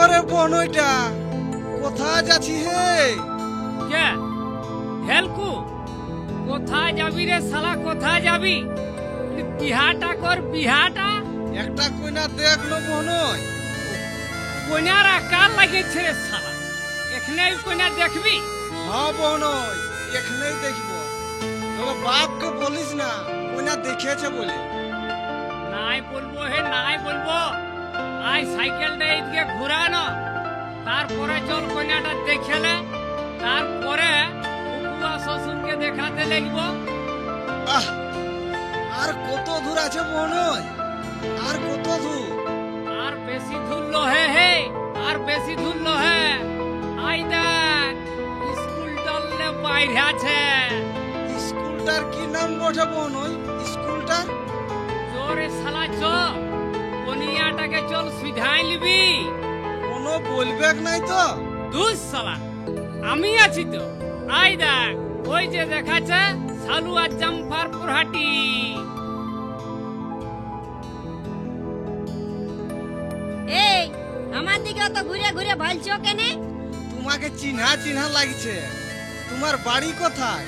করে বোন ওইটা কোথায় যাচ্ছি হে? কে হেলকু কোথায় যাবি রে শালা, কোথায় যাবি? বিহাটা কর বিহাটা। একটা কইনা দেখলো বোন ওই। কইনার আকার লাগেছে রে শালা, এখানে কইনা দেখবি? হ্যাঁ বোন ওই এখানেই দেখবো। তবে বাপকে বলিস না কইনা দেখেছে বলে। নাই বলবো হে, নাই বলবো। আই সাইকেলটা এইদিকে ঘুরানো, তারপরে চল কইনাটা দেখেলে, তারপরে ফুফুয়া শ্বশুরকে দেখাতে লাগবো। আহ আর কত দূর আছে বোন ওই? আর কত দূর? আর বেশি দূর লহে হে, আর বেশি দূর লহে। আই দেখ স্কুল ডললে বাইরে আছে। স্কুলটার কি নাম বটে বোন ওই স্কুলটার? জোরে শালা চ, কোনিয়াটাকে চল সুধাই লিবি। কোনো বলবে নাই তো? দুস শালা, আমি আছি তো। আই দেখ ওই যে দেখাচ্ছে সালুয়া জামফারপুর হাটি। এই আমার দিকে অত ঘুরে ঘুরে ভালছো কেনে? তোমাকে চিহ্না চিহ্না লাগছে। তোমার বাড়ি কোথায়?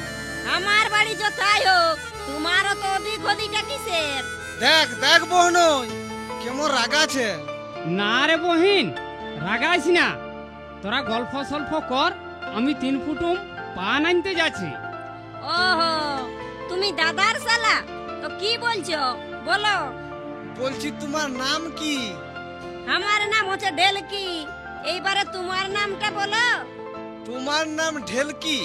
আমার বাড়ি যথাই হোক, তোমারও তো ওদিক ওদিকটা কিসের? দেখ দেখ বোন ওই কেমন রাগা আছে। না রে বহিন, রাগাইস না। তোরা গল্প সল্প কর, আমি 3 ফুটুম পান আনতে যাচ্ছি। ওহো, তুমি দাদার শালা? তো কি বলছো বলো। বলছি তোমার নাম কি? আমার নাম হচ্ছে ঢেলকি। এইবারে তোমার নামটা বলো। তোমার নাম ঢেলকি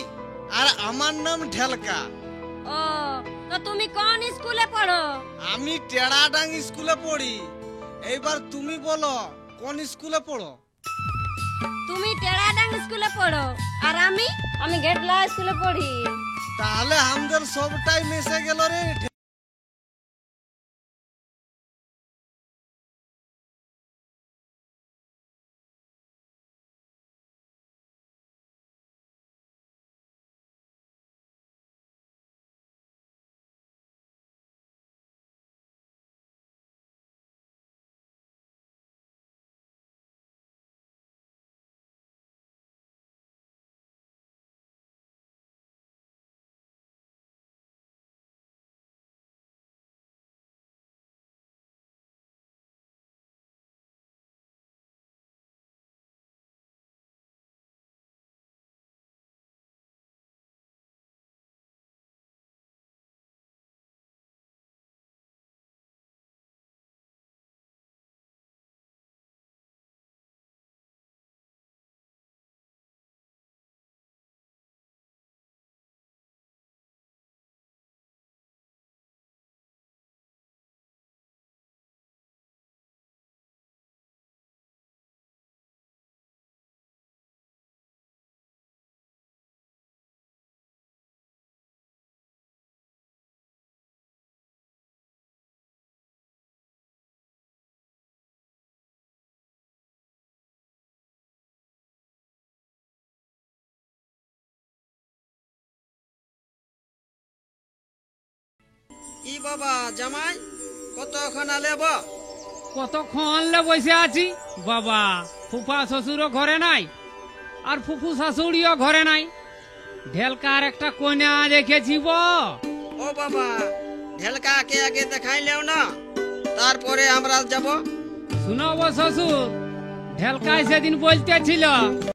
আর আমার নাম ঢেলকা। ও, তো তুমি কোন স্কুলে পড়ো? আমি টেড়াডাং স্কুলে পড়ি। এইবার তুমি বলো কোন স্কুলে পড়ো? তুমি টেরাডাং স্কুলে পড়ো আর আমি গেটলা স্কুলে পড়ি। তাহলে আমাদের সবটাই মিশে গেল রে। ই বাবা জামাই কতক্ষণ আলেব? কতক্ষণ লে বসে আছি বাবা। ফুফা শ্বশুরও ঘরে নাই, আর ফুফু শাশুড়িও ঘরে নাই। ঢেলকার একটা কন্যা দেখেছি বো। ও বাবা ঢেলকাকে আগে দেখাইলেও না, তারপরে আমরা যাব। শুনো শ্বশুর, ঢেলকায় সেদিন বলতেছিল